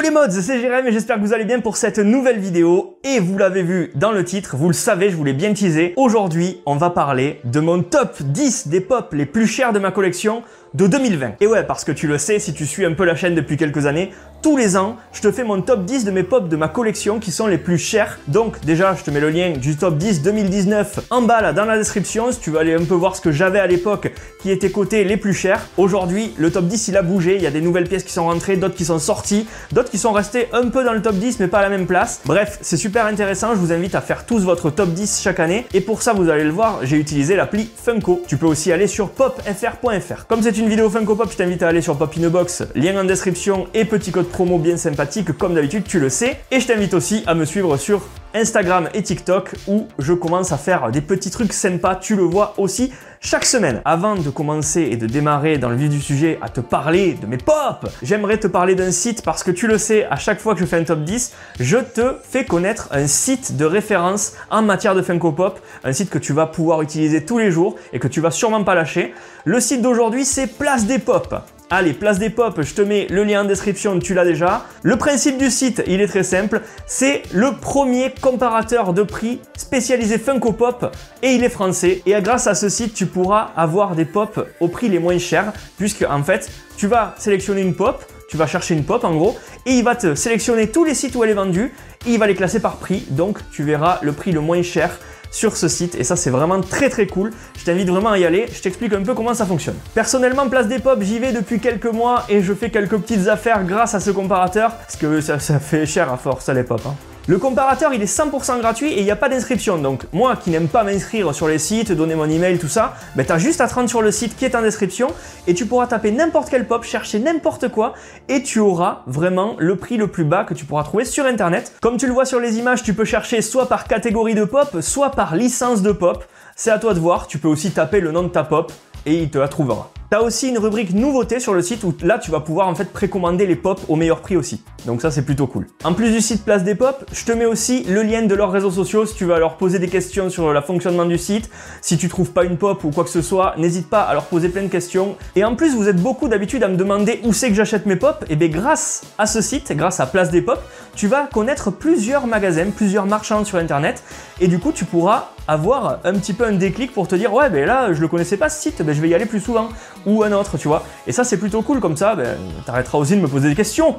Yo les mods, c'est Jérém et j'espère que vous allez bien pour cette nouvelle vidéo. Et vous l'avez vu dans le titre, vous le savez, je vous l'ai bien teasé. Aujourd'hui, on va parler de mon top 10 des pops les plus chers de ma collection de 2020. Et ouais, parce que tu le sais, si tu suis un peu la chaîne depuis quelques années, tous les ans, je te fais mon top 10 de mes pops de ma collection qui sont les plus chers. Donc déjà, je te mets le lien du top 10 2019 en bas là dans la description si tu veux aller un peu voir ce que j'avais à l'époque qui était cotés les plus chers. Aujourd'hui, le top 10 il a bougé, il y a des nouvelles pièces qui sont rentrées, d'autres qui sont sorties, d'autres qui sont restées un peu dans le top 10 mais pas à la même place. Bref, c'est super intéressant, je vous invite à faire tous votre top 10 chaque année et pour ça, vous allez le voir, j'ai utilisé l'appli Funko. Tu peux aussi aller sur popfr.fr. Comme c'est une vidéo Funko Pop, je t'invite à aller sur Pop in a Box, lien en description et petit code promo bien sympathique comme d'habitude, tu le sais. Et je t'invite aussi à me suivre sur Instagram et TikTok où je commence à faire des petits trucs sympas, tu le vois aussi chaque semaine. Avant de commencer et de démarrer dans le vif du sujet à te parler de mes pops, j'aimerais te parler d'un site parce que tu le sais, à chaque fois que je fais un top 10, je te fais connaître un site de référence en matière de Funko Pop, un site que tu vas pouvoir utiliser tous les jours et que tu vas sûrement pas lâcher. Le site d'aujourd'hui, c'est Place des Pops. Allez, Place des Pops, je te mets le lien en description, tu l'as déjà. Le principe du site, il est très simple. C'est le premier comparateur de prix spécialisé Funko Pop et il est français. Et grâce à ce site, tu pourras avoir des pops au prix les moins chers puisque en fait, tu vas sélectionner une pop, tu vas chercher une pop en gros et il va te sélectionner tous les sites où elle est vendue et il va les classer par prix. Donc, tu verras le prix le moins cher sur ce site et ça c'est vraiment très cool. Je t'invite vraiment à y aller, je t'explique un peu comment ça fonctionne. Personnellement, Place des Pops, j'y vais depuis quelques mois et je fais quelques petites affaires grâce à ce comparateur parce que ça fait cher à force les pops. Le comparateur il est 100% gratuit et il n'y a pas d'inscription, donc moi qui n'aime pas m'inscrire sur les sites, donner mon email, tout ça, ben tu as juste à te rendre sur le site qui est en description et tu pourras taper n'importe quel pop, chercher n'importe quoi et tu auras vraiment le prix le plus bas que tu pourras trouver sur internet. Comme tu le vois sur les images, tu peux chercher soit par catégorie de pop, soit par licence de pop, c'est à toi de voir, tu peux aussi taper le nom de ta pop et il te la trouvera. Tu as aussi une rubrique nouveauté sur le site où là tu vas pouvoir en fait précommander les pops au meilleur prix aussi. Donc ça c'est plutôt cool. En plus du site Place des Pops, je te mets aussi le lien de leurs réseaux sociaux si tu veux leur poser des questions sur le fonctionnement du site. Si tu trouves pas une pop ou quoi que ce soit, n'hésite pas à leur poser plein de questions. Et en plus vous êtes beaucoup d'habitude à me demander où c'est que j'achète mes pops. Et bien grâce à ce site, grâce à Place des Pops, tu vas connaître plusieurs magasins, plusieurs marchands sur internet. Et du coup tu pourras avoir un petit peu un déclic pour te dire ouais ben là je le connaissais pas ce site, ben je vais y aller plus souvent ou un autre, tu vois. Et ça c'est plutôt cool, comme ça ben, t'arrêteras aussi de me poser des questions.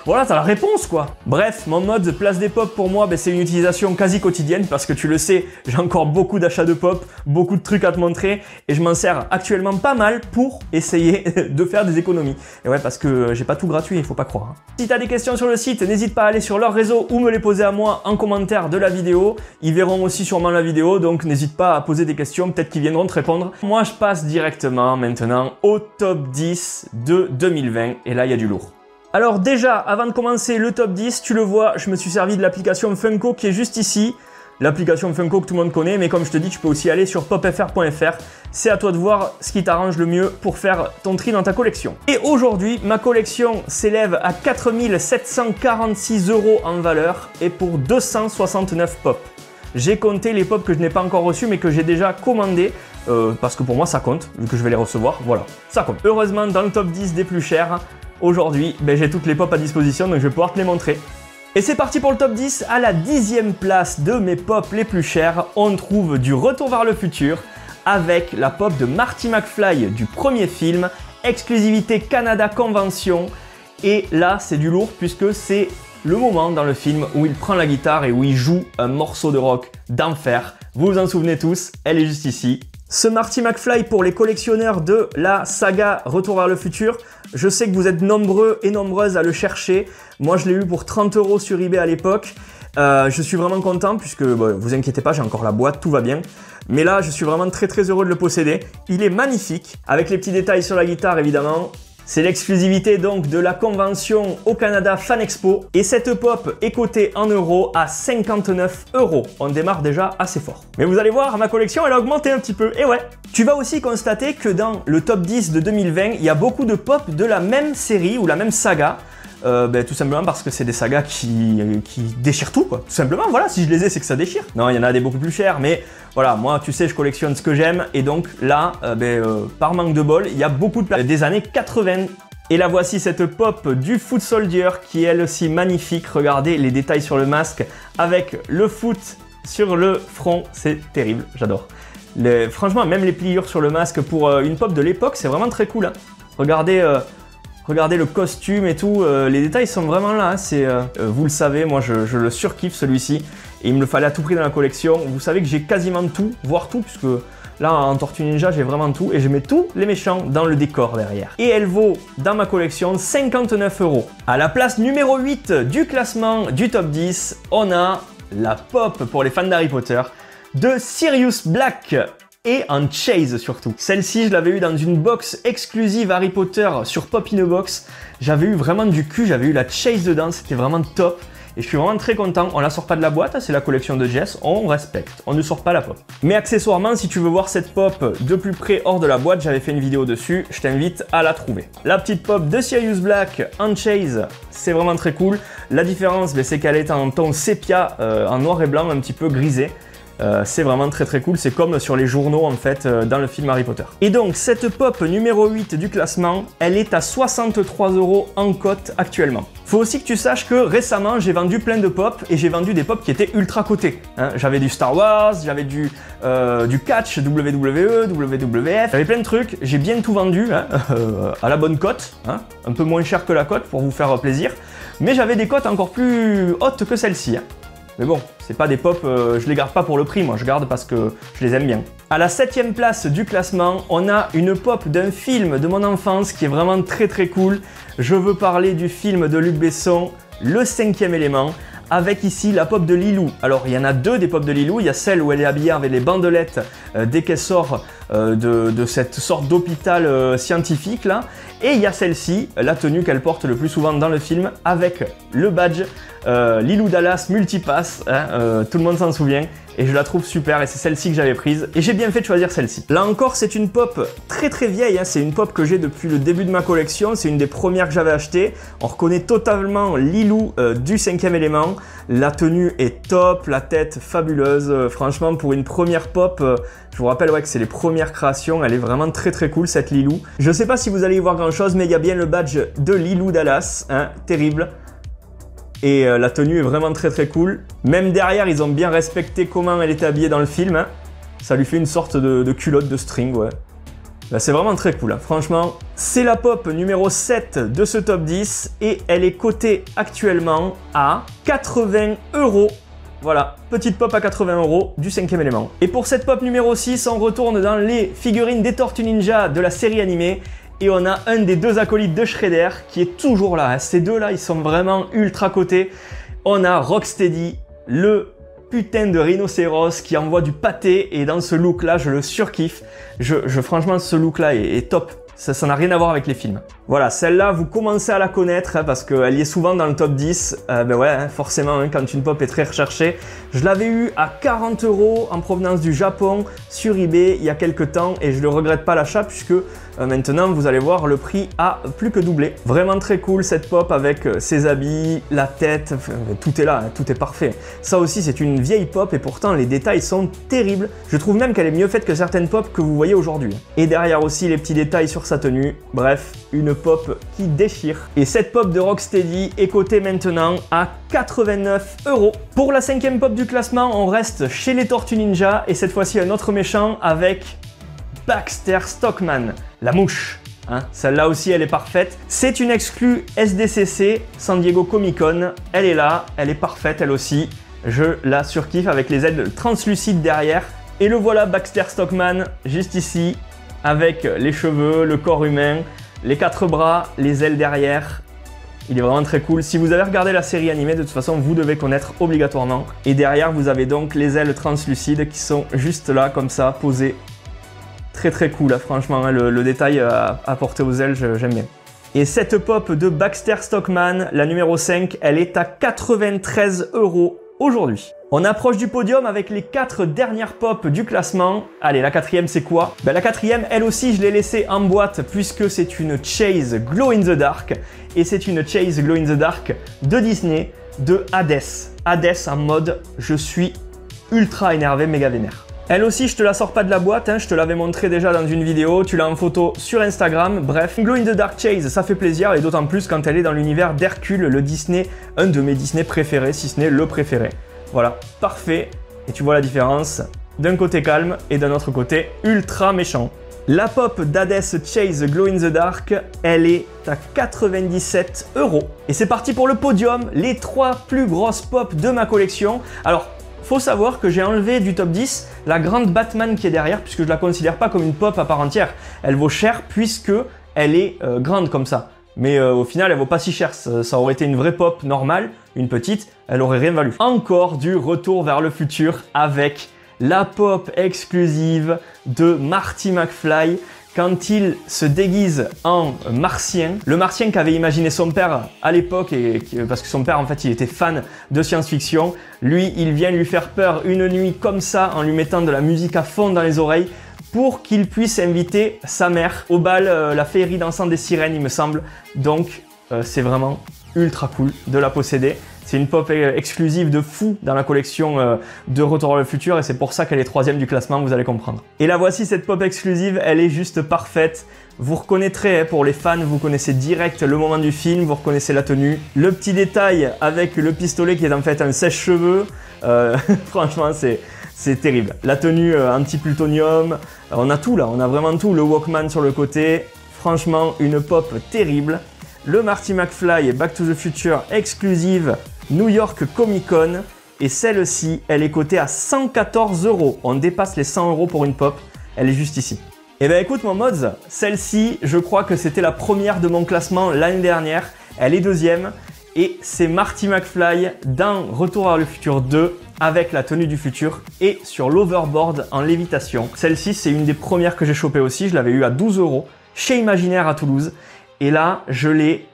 Voilà, t'as la réponse quoi. Bref, mon mode Place des Pops pour moi, ben, c'est une utilisation quasi quotidienne parce que tu le sais, j'ai encore beaucoup d'achats de pop, beaucoup de trucs à te montrer et je m'en sers actuellement pas mal pour essayer de faire des économies. Et ouais, parce que j'ai pas tout gratuit, il faut pas croire. Si t'as des questions sur le site, n'hésite pas à aller sur leur réseau ou me les poser à moi en commentaire de la vidéo. Ils verront aussi sûrement la vidéo, donc n'hésite pas à poser des questions, peut-être qu'ils viendront te répondre. Moi, je passe directement maintenant au top 10 de 2020 et là, il y a du lourd. Alors déjà, avant de commencer le top 10, tu le vois, je me suis servi de l'application Funko qui est juste ici. L'application Funko que tout le monde connaît, mais comme je te dis, tu peux aussi aller sur popfr.fr. C'est à toi de voir ce qui t'arrange le mieux pour faire ton tri dans ta collection. Et aujourd'hui, ma collection s'élève à 4 746 € en valeur et pour 269 pops. J'ai compté les pops que je n'ai pas encore reçus mais que j'ai déjà commandés parce que pour moi ça compte, vu que je vais les recevoir, voilà, ça compte. Heureusement, dans le top 10 des plus chers, aujourd'hui, ben, j'ai toutes les pops à disposition, donc je vais pouvoir te les montrer. Et c'est parti pour le top 10. À la 10e place de mes pops les plus chers, on trouve du Retour vers le futur avec la pop de Marty McFly du premier film, exclusivité Canada Convention. Et là, c'est du lourd puisque c'est le moment dans le film où il prend la guitare et où il joue un morceau de rock d'enfer. Vous vous en souvenez tous, elle est juste ici. Ce Marty McFly pour les collectionneurs de la saga Retour vers le futur. Je sais que vous êtes nombreux et nombreuses à le chercher. Moi, je l'ai eu pour 30 € sur eBay à l'époque. Je suis vraiment content puisque, vous inquiétez pas, j'ai encore la boîte, tout va bien. Mais là, je suis vraiment très heureux de le posséder. Il est magnifique, avec les petits détails sur la guitare évidemment. C'est l'exclusivité donc de la convention au Canada Fan Expo et cette pop est cotée en euros à 59 €. On démarre déjà assez fort. Mais vous allez voir, ma collection elle a augmenté un petit peu, et ouais. Tu vas aussi constater que dans le top 10 de 2020, il y a beaucoup de pop de la même série ou la même saga. Tout simplement parce que c'est des sagas qui déchirent tout, quoi. Tout simplement, voilà, si je les ai, c'est que ça déchire. Non, il y en a des beaucoup plus chers, mais voilà, moi, tu sais, je collectionne ce que j'aime, et donc là, par manque de bol, il y a beaucoup de des années 80, Et la voici cette pop du Foot Soldier qui est elle aussi magnifique. Regardez les détails sur le masque avec le foot sur le front, c'est terrible, j'adore. Franchement, même les pliures sur le masque pour une pop de l'époque, c'est vraiment très cool. Hein. Regardez le costume et tout, les détails sont vraiment là. Hein. Vous le savez, moi je le surkiffe celui-ci. Et il me le fallait à tout prix dans la collection. Vous savez que j'ai quasiment tout, voire tout, puisque là en Tortue Ninja j'ai vraiment tout. Et je mets tous les méchants dans le décor derrière. Et elle vaut dans ma collection 59 €. À la place numéro 8 du classement du top 10, on a la pop pour les fans d'Harry Potter de Sirius Black. Et en chase surtout. Celle-ci, je l'avais eu dans une box exclusive Harry Potter sur Pop in a Box. J'avais eu vraiment du cul, j'avais eu la chase dedans, c'était vraiment top. Et je suis vraiment très content, on la sort pas de la boîte, c'est la collection de Jess, on respecte, on ne sort pas la pop. Mais accessoirement, si tu veux voir cette pop de plus près hors de la boîte, j'avais fait une vidéo dessus, je t'invite à la trouver. La petite pop de Sirius Black en chase, c'est vraiment très cool. La différence, c'est qu'elle est en ton sépia, en noir et blanc, un petit peu grisé. C'est vraiment très cool, c'est comme sur les journaux en fait dans le film Harry Potter. Et donc cette pop numéro 8 du classement, elle est à 63 € en cote actuellement. Faut aussi que tu saches que récemment j'ai vendu plein de pop et j'ai vendu des pop qui étaient ultra cotées. Hein. J'avais du Star Wars, j'avais du catch, WWE, WWF, j'avais plein de trucs, j'ai bien tout vendu hein, à la bonne cote, hein, un peu moins cher que la cote pour vous faire plaisir, mais j'avais des cotes encore plus hautes que celle-ci. Hein. Mais bon, c'est pas des pop, je les garde pas pour le prix, moi je garde parce que je les aime bien. À la 7e place du classement, on a une pop d'un film de mon enfance qui est vraiment très cool. Je veux parler du film de Luc Besson, Le 5e élément, avec ici la pop de Lilou. Alors il y en a deux des pop de Lilou, il y a celle où elle est habillée avec les bandelettes dès qu'elle sort de cette sorte d'hôpital scientifique là. Et il y a celle-ci, la tenue qu'elle porte le plus souvent dans le film, avec le badge Lilou Dallas Multipass, hein, tout le monde s'en souvient. Et je la trouve super et c'est celle-ci que j'avais prise. Et j'ai bien fait de choisir celle-ci. Là encore, c'est une pop très vieille. Hein. C'est une pop que j'ai depuis le début de ma collection. C'est une des premières que j'avais achetées. On reconnaît totalement Lilou du 5e élément. La tenue est top, la tête fabuleuse. Franchement, pour une première pop, je vous rappelle que c'est les premières créations. Elle est vraiment très cool cette Lilou. Je sais pas si vous allez y voir grand-chose, mais il y a bien le badge de Lilou Dallas. Hein, terrible. Et la tenue est vraiment très cool. Même derrière, ils ont bien respecté comment elle était habillée dans le film. Hein. Ça lui fait une sorte de culotte de string, ouais. Bah, c'est vraiment très cool, hein. Franchement. C'est la pop numéro 7 de ce top 10 et elle est cotée actuellement à 80 €. Voilà, petite pop à 80 € du 5e élément. Et pour cette pop numéro 6, on retourne dans les figurines des Tortues Ninja de la série animée. Et on a un des deux acolytes de Shredder qui est toujours là. Hein. Ces deux-là, ils sont vraiment ultra cotés. On a Rocksteady, le putain de rhinocéros qui envoie du pâté. Et dans ce look-là, je le surkiffe. Franchement, ce look-là est top. Ça n'a rien à voir avec les films. Voilà, celle-là, vous commencez à la connaître hein, parce qu'elle y est souvent dans le top 10. Ben ouais, hein, forcément, hein, quand une pop est très recherchée. Je l'avais eu à 40 € en provenance du Japon sur eBay il y a quelques temps et je ne regrette pas l'achat puisque maintenant, vous allez voir, le prix a plus que doublé. Vraiment très cool cette pop avec ses habits, la tête, tout est là, hein, tout est parfait. Ça aussi, c'est une vieille pop et pourtant, les détails sont terribles. Je trouve même qu'elle est mieux faite que certaines pop que vous voyez aujourd'hui. Et derrière aussi, les petits détails sur sa tenue. Bref, une pop qui déchire. Et cette pop de Rocksteady est cotée maintenant à 89 €. Pour la 5e pop du classement, on reste chez les Tortues Ninja et cette fois-ci un autre méchant avec Baxter Stockman, la mouche. Hein, celle-là aussi, elle est parfaite. C'est une exclue SDCC, San Diego Comic Con. Elle est là, elle est parfaite, elle aussi. Je la surkiffe avec les ailes translucides derrière. Et le voilà, Baxter Stockman, juste ici, avec les cheveux, le corps humain, les 4 bras, les ailes derrière. Il est vraiment très cool. Si vous avez regardé la série animée, de toute façon, vous devez connaître obligatoirement. Et derrière, vous avez donc les ailes translucides qui sont juste là, comme ça, posées. Très cool, hein, franchement, hein, le détail apporté aux ailes, j'aime bien. Et cette pop de Baxter Stockman, la numéro 5, elle est à 93 € aujourd'hui. On approche du podium avec les 4 dernières pop du classement. Allez, la 4e, c'est quoi? Ben, la 4e, elle aussi, je l'ai laissée en boîte puisque c'est une Chase Glow in the Dark. Et c'est une Chase Glow in the Dark de Disney, de Hades. Hades en mode « je suis ultra énervé, méga vénère ». Elle aussi, je te la sors pas de la boîte, hein, je te l'avais montré déjà dans une vidéo, tu l'as en photo sur Instagram, bref. Glow in the Dark Chase, ça fait plaisir, et d'autant plus quand elle est dans l'univers d'Hercule, le Disney, un de mes Disney préférés, si ce n'est le préféré. Voilà, parfait, et tu vois la différence d'un côté calme et d'un autre côté ultra méchant. La pop d'Hades Chase Glow in the Dark, elle est à 97 €. Et c'est parti pour le podium, les 3 plus grosses pop de ma collection. Alors, faut savoir que j'ai enlevé du top 10 la grande Batman qui est derrière, puisque je la considère pas comme une pop à part entière. Elle vaut cher puisque elle est grande comme ça. Mais au final, elle vaut pas si cher. Ça aurait été une vraie pop normale, une petite, elle aurait rien valu. Encore du retour vers le futur avec la pop exclusive de Marty McFly quand il se déguise en martien. Le martien qu'avait imaginé son père à l'époque, parce que son père en fait il était fan de science-fiction. Lui, il vient lui faire peur une nuit comme ça en lui mettant de la musique à fond dans les oreilles pour qu'il puisse inviter sa mère au bal, la féerie dansante des sirènes il me semble. Donc c'est vraiment ultra cool de la posséder. C'est une pop exclusive de fou dans la collection de Retour vers le futur et c'est pour ça qu'elle est 3e du classement, vous allez comprendre. Et la voici, cette pop exclusive, elle est juste parfaite. Vous reconnaîtrez, pour les fans, vous connaissez direct le moment du film, vous reconnaissez la tenue. Le petit détail avec le pistolet qui est en fait un sèche-cheveux, franchement c'est terrible. La tenue anti-plutonium, on a tout là, on a vraiment tout. Le Walkman sur le côté, franchement une pop terrible. Le Marty McFly Back to the Future exclusive New York Comic Con. Et celle-ci, elle est cotée à 114 €. On dépasse les 100 € pour une pop. Elle est juste ici. Et ben écoute mon mods, celle-ci, je crois que c'était la première de mon classement l'année dernière. Elle est 2e. Et c'est Marty McFly dans Retour vers le futur 2 avec la tenue du futur et sur l'overboard en lévitation. Celle-ci, c'est une des premières que j'ai chopées aussi. Je l'avais eu à 12 € chez Imaginaire à Toulouse. Et là, je l'ai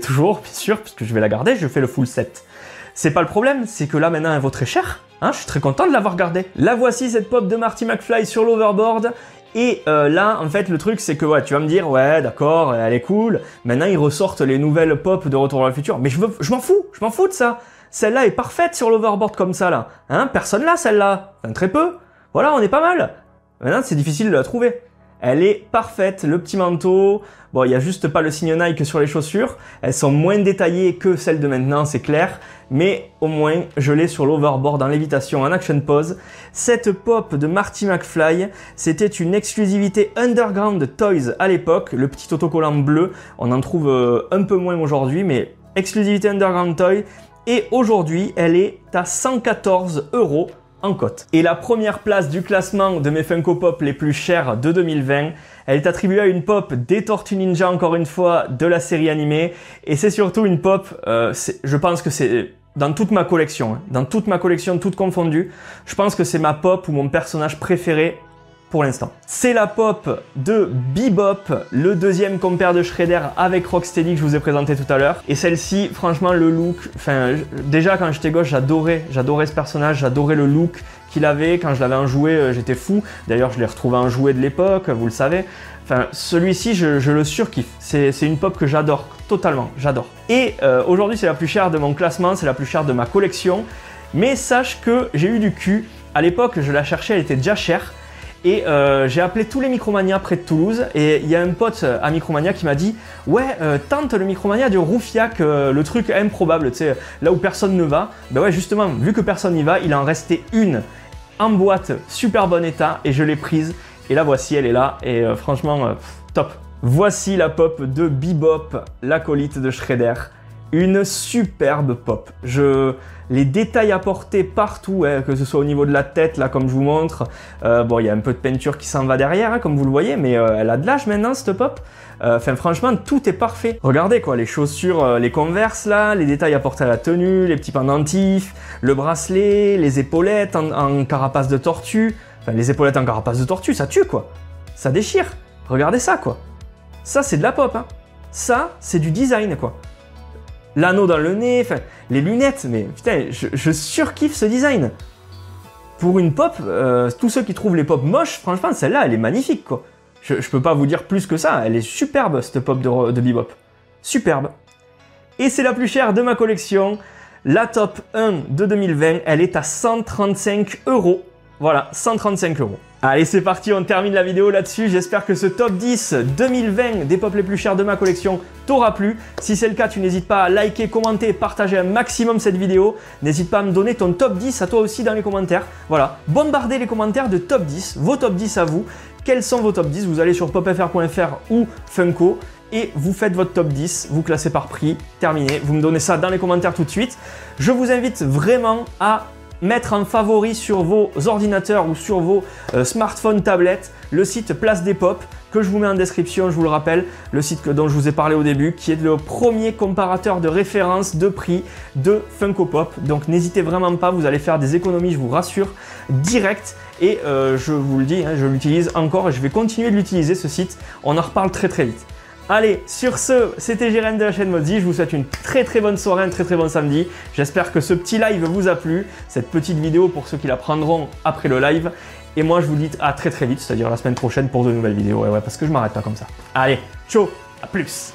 toujours, bien sûr, parce que je vais la garder, je fais le full set. C'est pas le problème, c'est que là, maintenant, elle vaut très cher. Hein, je suis très content de l'avoir gardée. La voici, cette pop de Marty McFly sur l'overboard. Et là, en fait, le truc, c'est que ouais, tu vas me dire, ouais, d'accord, elle est cool. Maintenant, ils ressortent les nouvelles pop de Retour vers le futur. Mais je m'en fous de ça. Celle-là est parfaite sur l'overboard comme ça, là. Hein, personne là, celle-là. Enfin, très peu. Voilà, on est pas mal. Maintenant, c'est difficile de la trouver. Elle est parfaite, le petit manteau. Bon, il n'y a juste pas le signe Nike sur les chaussures. Elles sont moins détaillées que celles de maintenant, c'est clair. Mais au moins, je l'ai sur l'overboard en lévitation, en action pose. Cette pop de Marty McFly, c'était une exclusivité Underground Toys à l'époque. Le petit autocollant bleu, on en trouve un peu moins aujourd'hui, mais exclusivité Underground Toy. Et aujourd'hui, elle est à 114 € en cote. Et la première place du classement de mes Funko Pop les plus chers de 2020, elle est attribuée à une pop des Tortues Ninja, encore une fois, de la série animée. Et c'est surtout une pop, je pense que c'est dans toute ma collection, hein, dans toute ma collection, toute confondue, je pense que c'est ma pop ou mon personnage préféré pour l'instant. C'est la pop de Bebop, le deuxième compère de Shredder avec Rocksteady que je vous ai présenté tout à l'heure. Et celle-ci, franchement, le look, enfin, déjà quand j'étais gosse, j'adorais ce personnage, j'adorais le look qu'il avait. Quand je l'avais en jouet, j'étais fou. D'ailleurs, je l'ai retrouvé en jouet de l'époque, vous le savez. Enfin, celui-ci, je le surkiffe. C'est une pop que j'adore, totalement, j'adore. Et aujourd'hui, c'est la plus chère de mon classement, c'est la plus chère de ma collection. Mais sache que j'ai eu du cul. À l'époque, je la cherchais, elle était déjà chère. Et j'ai appelé tous les Micromania près de Toulouse et il y a un pote à Micromania qui m'a dit « Ouais, tente le Micromania du Roufiac, le truc improbable, tu sais, là où personne ne va. » Ben ouais, justement, vu que personne n'y va, il en restait une en boîte, super bon état, et je l'ai prise. Et la voici, elle est là, et franchement, top. Voici la pop de Bebop, l'acolyte de Shredder. Une superbe pop. Les détails apportés partout, hein, que ce soit au niveau de la tête, là, comme je vous montre. Bon, il y a un peu de peinture qui s'en va derrière, hein, comme vous le voyez, mais elle a de l'âge maintenant, cette pop. Enfin, franchement, tout est parfait. Regardez, quoi, les chaussures, les Converse, là, les détails apportés à la tenue, les petits pendentifs, le bracelet, les épaulettes en carapace de tortue. Enfin, les épaulettes en carapace de tortue, ça tue, quoi. Ça déchire. Regardez ça, quoi. Ça, c'est de la pop, hein. Ça, c'est du design, quoi. L'anneau dans le nez, enfin, les lunettes, mais putain, je surkiffe ce design. Pour une pop, tous ceux qui trouvent les pop moches, franchement, celle-là, elle est magnifique, quoi. Je peux pas vous dire plus que ça, elle est superbe, cette pop de Bebop. Superbe. Et c'est la plus chère de ma collection, la top 1 de 2020, elle est à 135 €. Voilà, 135 €. Allez, c'est parti, on termine la vidéo là-dessus. J'espère que ce top 10 2020 des pop les plus chers de ma collection t'aura plu. Si c'est le cas, tu n'hésites pas à liker, commenter, partager un maximum cette vidéo. N'hésite pas à me donner ton top 10 à toi aussi dans les commentaires. Voilà, bombardez les commentaires de top 10, vos top 10 à vous. Quels sont vos top 10? Vous allez sur popfr.fr ou Funko et vous faites votre top 10, vous classez par prix, terminé. Vous me donnez ça dans les commentaires tout de suite. Je vous invite vraiment à mettre en favori sur vos ordinateurs ou sur vos smartphones, tablettes, le site Place des Pop, que je vous mets en description, je vous le rappelle, le site dont je vous ai parlé au début, qui est le premier comparateur de référence de prix de Funko Pop. Donc n'hésitez vraiment pas, vous allez faire des économies, je vous rassure, direct. Et je vous le dis, hein, je l'utilise encore et je vais continuer de l'utiliser, ce site. On en reparle très très vite. Allez, sur ce, c'était Jérém de la chaîne Mozi. Je vous souhaite une très bonne soirée, un très bon samedi. J'espère que ce petit live vous a plu, cette petite vidéo pour ceux qui la prendront après le live. Et moi, je vous dis à très vite, c'est-à-dire la semaine prochaine pour de nouvelles vidéos. Ouais, parce que je m'arrête pas comme ça. Allez, ciao, à plus.